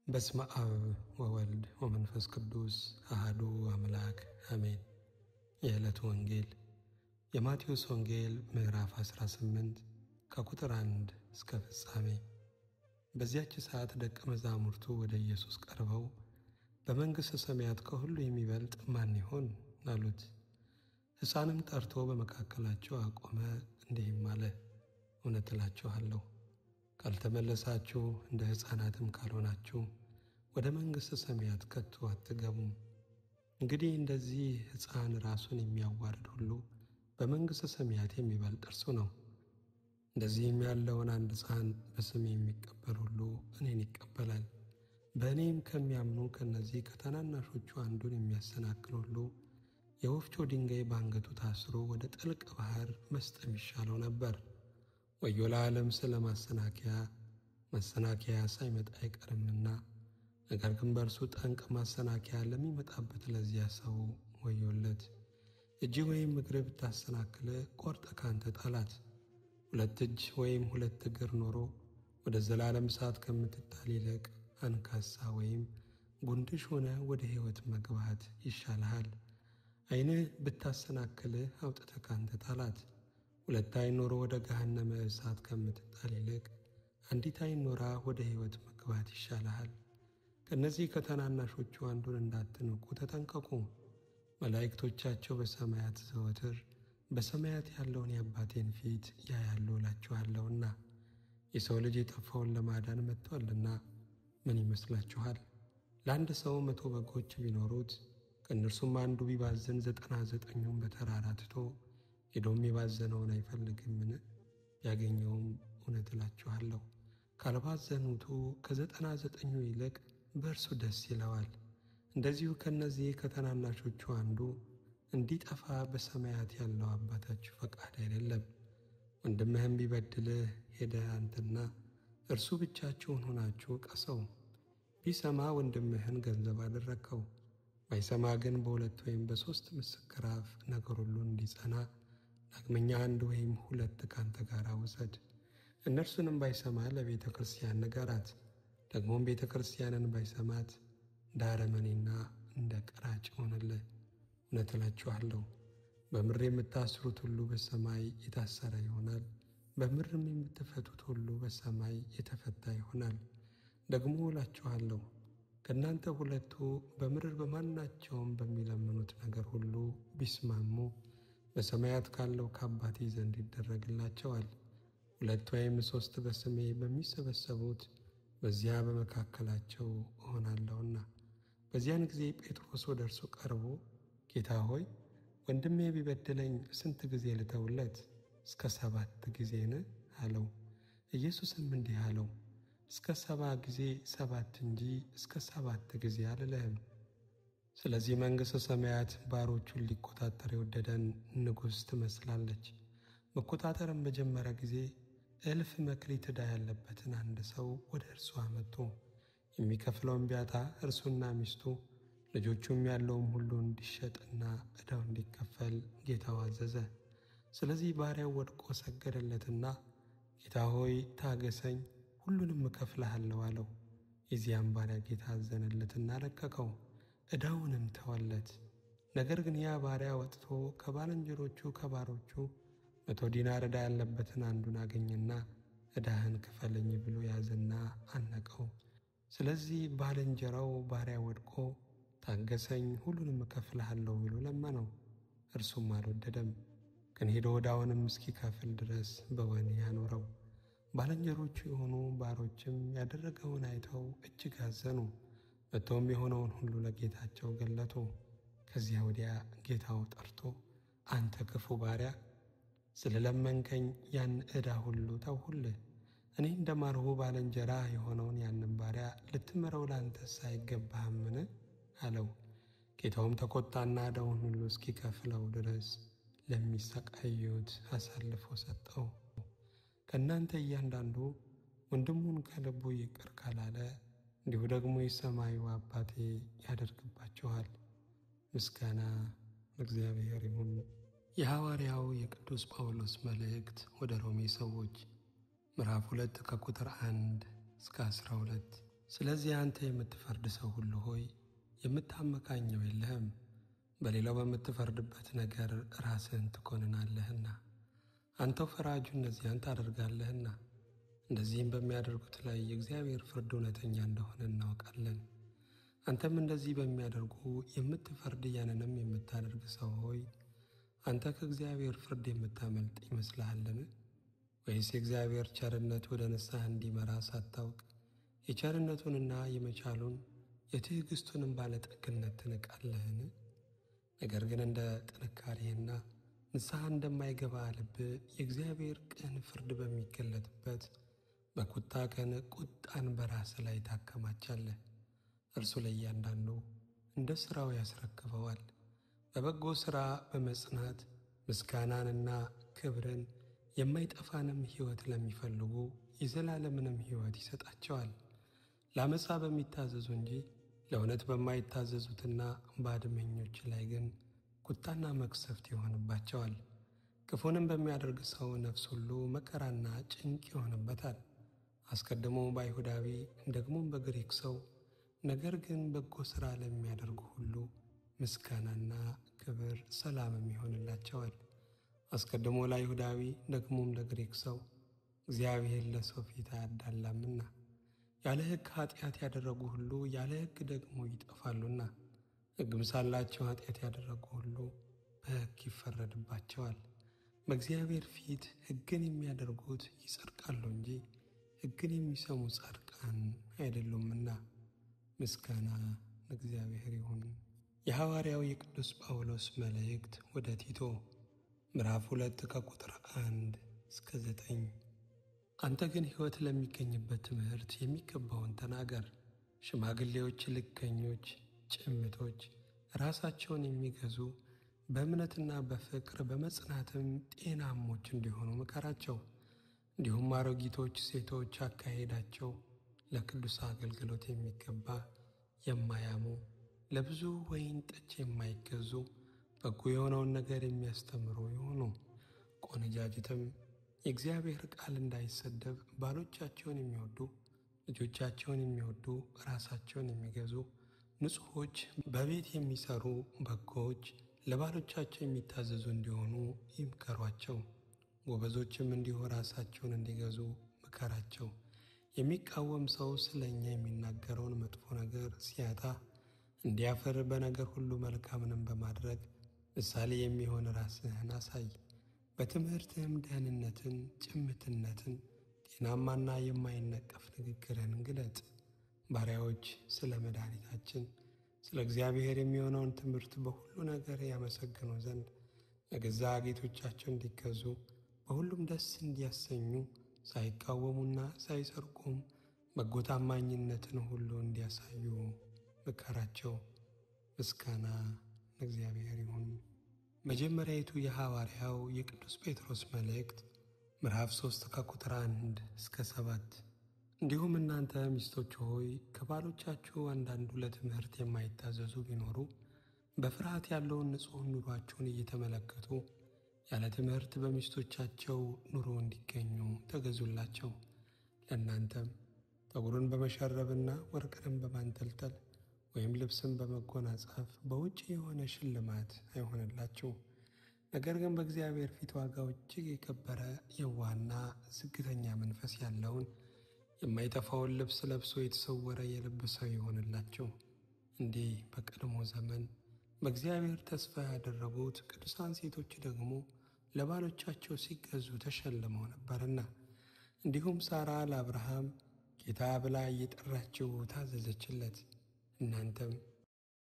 በስመ አብ ወወልድ ወመንፈስ ቅዱስ አሐዱ አምላክ አሜን። የዕለቱ ወንጌል የማቴዎስ ወንጌል ምዕራፍ 18 ከቁጥር 1 እስከ ፍጻሜ። በዚያች ሰዓት ደቀ መዛሙርቱ ወደ ኢየሱስ ቀርበው በመንግሥተ ሰማያት ከሁሉ የሚበልጥ ማን ይሆን አሉት። ሕፃንም ጠርቶ በመካከላቸው አቆመ፣ እንዲህም አለ፣ እውነት እላችኋለሁ ካልተመለሳችሁ እንደ ሕፃናትም ካልሆናችሁ ወደ መንግሥተ ሰማያት ከቶ አትገቡም። እንግዲህ እንደዚህ ሕፃን ራሱን የሚያዋርድ ሁሉ በመንግሥተ ሰማያት የሚበልጥ እርሱ ነው። እንደዚህም ያለውን አንድ ሕፃን በስሜ የሚቀበል ሁሉ እኔን ይቀበላል። በእኔም ከሚያምኑ ከእነዚህ ከታናናሾቹ አንዱን የሚያሰናክል ሁሉ የወፍጮ ድንጋይ በአንገቱ ታስሮ ወደ ጥልቅ ባሕር መስጠም ይሻለው ነበር። ወዮ ለዓለም ስለ ማሰናከያ ሳይመጣ አይቀርምና፣ ነገር ግን በእርሱ ጠንቅ ማሰናከያ ለሚመጣበት ለዚያ ሰው ወዮለት። እጅ ወይም እግር ብታሰናክል ቆርጠ ካንተ ጣላት። 2 እጅ ወይም 2 እግር ኖሮ ወደ ዘላለም እሳት ከምትጣል ይልቅ አንካሳ ወይም ጉንድሽ ሆነ ወደ ሕይወት መግባት ይሻልሃል። ዓይንህ ብታሰናክል አውጥተ ካንተ ጣላት። 2 ዓይን ኖሮ ወደ ገሃነመ እሳት ከምትጣል ይልቅ አንዲት ዓይን ኖራ ወደ ሕይወት መግባት ይሻልሃል። ከእነዚህ ከታናናሾቹ አንዱን እንዳትንቁ ተጠንቀቁ። መላእክቶቻቸው በሰማያት ዘወትር በሰማያት ያለውን የአባቴን ፊት ያያሉ እላችኋለሁና። የሰው ልጅ የጠፋውን ለማዳን መጥቶአልና። ምን ይመስላችኋል? ለአንድ ሰው 100 በጎች ቢኖሩት ከእነርሱም አንዱ ቢባዝን 99ኙን በተራራ ትቶ ሄዶም የባዘነውን አይፈልግምን? ያገኘውም እውነት እላችኋለሁ ካልባዘኑቱ ከ99ኙ ይልቅ በእርሱ ደስ ይለዋል። እንደዚሁ ከእነዚህ ከተናናሾቹ አንዱ እንዲጠፋ በሰማያት ያለው አባታችሁ ፈቃድ አይደለም። ወንድምህም ቢበድልህ ሄደህ አንተና እርሱ ብቻችሁን ሆናችሁ ቀሰው። ቢሰማ ወንድምህን ገንዘብ አደረግከው። ባይሰማ ግን በ2 ወይም በ3 ምስክር አፍ ነገር ሁሉ እንዲጸና ዳግመኛ 1 ወይም 2 ካንተ ጋር ውሰድ። እነርሱንም ባይሰማ ለቤተ ክርስቲያን ንገራት። ደግሞም ቤተ ክርስቲያንን ባይሰማት እንደ አረመኔና እንደ ቀራጭ ይሆንልህ። እውነት እላችኋለሁ በምድር የምታስሩት ሁሉ በሰማይ የታሰረ ይሆናል፣ በምድርም የምትፈቱት ሁሉ በሰማይ የተፈታ ይሆናል። ደግሞ እላችኋለሁ ከእናንተ 2 በምድር በማናቸውም በሚለምኑት ነገር ሁሉ ቢስማሙ በሰማያት ካለው ከአባቴ ዘንድ ይደረግላቸዋል። 2 ወይም 3 በስሜ በሚሰበሰቡት በዚያ በመካከላቸው እሆናለሁና። በዚያን ጊዜ ጴጥሮስ ወደ እርሱ ቀርቦ ጌታ ሆይ ወንድሜ ቢበድለኝ ስንት ጊዜ ልተውለት? እስከ 7 ጊዜን አለው። ኢየሱስም እንዲህ አለው፣ እስከ 70 ጊዜ 7 እንጂ እስከ 7 ጊዜ አልልህም። ስለዚህ መንግሥተ ሰማያት ባሮቹን ሊቆጣጠር የወደደን ንጉሥ ትመስላለች። መቆጣጠርም በጀመረ ጊዜ 1000 መክሊት ዕዳ ያለበትን አንድ ሰው ወደ እርሱ አመጡ። የሚከፍለውን ቢያጣ እርሱና ሚስቱ ልጆቹም ያለውም ሁሉ እንዲሸጥና ዕዳው እንዲከፈል ጌታው አዘዘ። ስለዚህ ባሪያው ወድቆ ሰገደለትና ጌታ ሆይ ታገሰኝ፣ ሁሉንም እከፍልሃለሁ አለው። የዚያም ባሪያ ጌታ አዘነለትና ለቀቀው፣ ዕዳውንም ተወለት። ነገር ግን ያ ባሪያ ወጥቶ ከባልንጀሮቹ ከባሮቹ 100 ዲናር ዕዳ ያለበትን አንዱን አገኘና ዕዳህን ክፈለኝ ብሎ ያዘና አነቀው። ስለዚህ ባልንጀራው ባሪያ ወድቆ ታገሰኝ፣ ሁሉንም እከፍልሃለሁ ብሎ ለመነው። እርሱም አልወደደም፣ ግን ሄዶ ዕዳውንም እስኪከፍል ድረስ በወህኒ ያኖረው። ባልንጀሮቹ የሆኑ ባሮችም ያደረገውን አይተው እጅግ አዘኑ። መጥተውም የሆነውን ሁሉ ለጌታቸው ገለጡ። ከዚያ ወዲያ ጌታው ጠርቶ አንተ ክፉ ባሪያ፣ ስለ ለመንከኝ ያን ዕዳ ሁሉ ተውሁልህ። እኔ እንደማርሁ ባልንጀራ የሆነውን ያንን ባሪያ ልትምረው ለአንተስ አይገባህምን? አለው። ጌታውም ተቆጣና ዕዳውን ሁሉ እስኪከፍለው ድረስ ለሚሰቃዩት አሳልፎ ሰጠው። ከእናንተ እያንዳንዱ ወንድሙን ከልቡ ይቅር ካላለ እንዲሁ ደግሞ የሰማዩ አባቴ ያደርግባችኋል። ምስጋና ለእግዚአብሔር ይሁን። የሐዋርያው የቅዱስ ጳውሎስ መልእክት ወደ ሮሜ ሰዎች ምዕራፍ 2 ከቁጥር 1 እስከ 12። ስለዚህ አንተ የምትፈርድ ሰው ሁሉ ሆይ የምታመካኘው የለህም፣ በሌላው በምትፈርድበት ነገር ራስህን ትኮንናለህና። አንተው ፈራጁ እነዚያን ታደርጋለህና፣ እንደዚህም በሚያደርጉት ላይ የእግዚአብሔር ፍርድ እውነተኛ እንደሆነ እናውቃለን። አንተም እንደዚህ በሚያደርጉ የምትፈርድ ያንንም የምታደርግ ሰው ሆይ አንተ ከእግዚአብሔር ፍርድ የምታመልጥ ይመስልሃልን? ወይስ የእግዚአብሔር ቸርነት ወደ ንስሐ እንዲመራ ሳታውቅ የቸርነቱንና የመቻሉን የትዕግሥቱንም ባለጠግነት ትንቃለህን? ነገር ግን እንደ ጥንካሬህና ንስሐ እንደማይገባ ልብ የእግዚአብሔር ቅን ፍርድ በሚገለጥበት በቁጣ ቀን ቁጣን በራስ ላይ ታከማቻለህ። እርሱ ለእያንዳንዱ እንደ ሥራው ያስረክበዋል። በበጎ ሥራ በመጽናት ምስጋናንና ክብርን የማይጠፋንም ሕይወት ለሚፈልጉ የዘላለምንም ሕይወት ይሰጣቸዋል። ለዓመፃ በሚታዘዙ እንጂ ለእውነት በማይታዘዙትና ባድመኞች ላይ ግን ቁጣና መቅሰፍት ይሆንባቸዋል። ክፉንም በሚያደርግ ሰው ነፍስ ሁሉ መከራና ጭንቅ ይሆንበታል፣ አስቀድሞ በአይሁዳዊ ደግሞም በግሪክ ሰው። ነገር ግን በጎ ሥራ ለሚያደርጉ ሁሉ ምስጋናና ክብር ሰላምም ይሆንላቸዋል፣ አስቀድሞ ለአይሁዳዊ ደግሞም ለግሪክ ሰው። እግዚአብሔር ለሰው ፊት አያዳላምና። ያለ ሕግ ኃጢአት ያደረጉ ሁሉ ያለ ሕግ ደግሞ ይጠፋሉና፣ ሕግም ሳላቸው ኃጢአት ያደረጉ ሁሉ በሕግ ይፈረድባቸዋል። በእግዚአብሔር ፊት ሕግን የሚያደርጉት ይጸድቃሉ እንጂ ሕግን የሚሰሙ ጻድቃን አይደሉምና። ምስጋና ለእግዚአብሔር ይሁን። የሐዋርያው የቅዱስ ጳውሎስ መልእክት ወደ ቲቶ ምዕራፍ 2 ከቁጥር 1 እስከ 9። አንተ ግን ሕይወት ለሚገኝበት ትምህርት የሚገባውን ተናገር። ሽማግሌዎች ልከኞች፣ ጭምቶች፣ ራሳቸውን የሚገዙ በእምነትና በፍቅር በመጽናትም ጤናሞች እንዲሆኑ ምከራቸው። እንዲሁም አሮጊቶች ሴቶች አካሄዳቸው ለቅዱስ አገልግሎት የሚገባ የማያሙ፣ ለብዙ ወይን ጠጅ የማይገዙ፣ በጎ የሆነውን ነገር የሚያስተምሩ ይሆኑ። ቆነጃጅትም የእግዚአብሔር ቃል እንዳይሰደብ ባሎቻቸውን የሚወዱ፣ ልጆቻቸውን የሚወዱ፣ ራሳቸውን የሚገዙ፣ ንጹሖች፣ በቤት የሚሰሩ፣ በጎዎች፣ ለባሎቻቸው የሚታዘዙ እንዲሆኑ ይምከሯቸው። ጎበዞችም እንዲሁ ራሳቸውን እንዲገዙ ምከራቸው። የሚቃወም ሰው ስለ እኛ የሚናገረውን መጥፎ ነገር ሲያጣ እንዲያፍር በነገር ሁሉ መልካምንም በማድረግ ምሳሌ የሚሆን ራስህን አሳይ። በትምህርትህም ደህንነትን፣ ጭምትነትን፣ ጤናማና የማይነቀፍ ንግግርን ግለጥ። ባሪያዎች ስለ መድኃኒታችን ስለ እግዚአብሔር የሚሆነውን ትምህርት በሁሉ ነገር ያመሰግኑ ዘንድ ለገዛ ጌቶቻቸው እንዲገዙ በሁሉም ደስ እንዲያሰኙ ሳይቃወሙና ሳይሰርቁም በጎ ታማኝነትን ሁሉ እንዲያሳዩ ምከራቸው። ምስጋና ለእግዚአብሔር ይሁን። መጀመሪያይቱ የሐዋርያው የቅዱስ ጴጥሮስ መልእክት ምዕራፍ 3 ከቁጥር 1 እስከ 7። እንዲሁም እናንተ ሚስቶች ሆይ ከባሎቻችሁ አንዳንዱ ለትምህርት የማይታዘዙ ቢኖሩ በፍርሃት ያለውን ንጹሕ ኑሯችሁን እየተመለከቱ ያለ ትምህርት በሚስቶቻቸው ኑሮ እንዲገኙ ተገዙላቸው። ለእናንተም ጠጉርን በመሸረብና ወርቅንም በማንጠልጠል ወይም ልብስን በመጎናጸፍ በውጭ የሆነ ሽልማት አይሆንላችሁ። ነገር ግን በእግዚአብሔር ፊት ዋጋው እጅግ የከበረ የዋህና ዝግተኛ መንፈስ ያለውን የማይጠፋውን ልብስ ለብሶ የተሰወረ የልብ ሰው ይሆንላችሁ። እንዲህ በቀድሞ ዘመን በእግዚአብሔር ተስፋ ያደረጉት ቅዱሳን ሴቶች ደግሞ ለባሎቻቸው ሲገዙ ተሸልመው ነበርና፣ እንዲሁም ሳራ ለአብርሃም ጌታ ብላ እየጠራችው ታዘዘችለት። እናንተም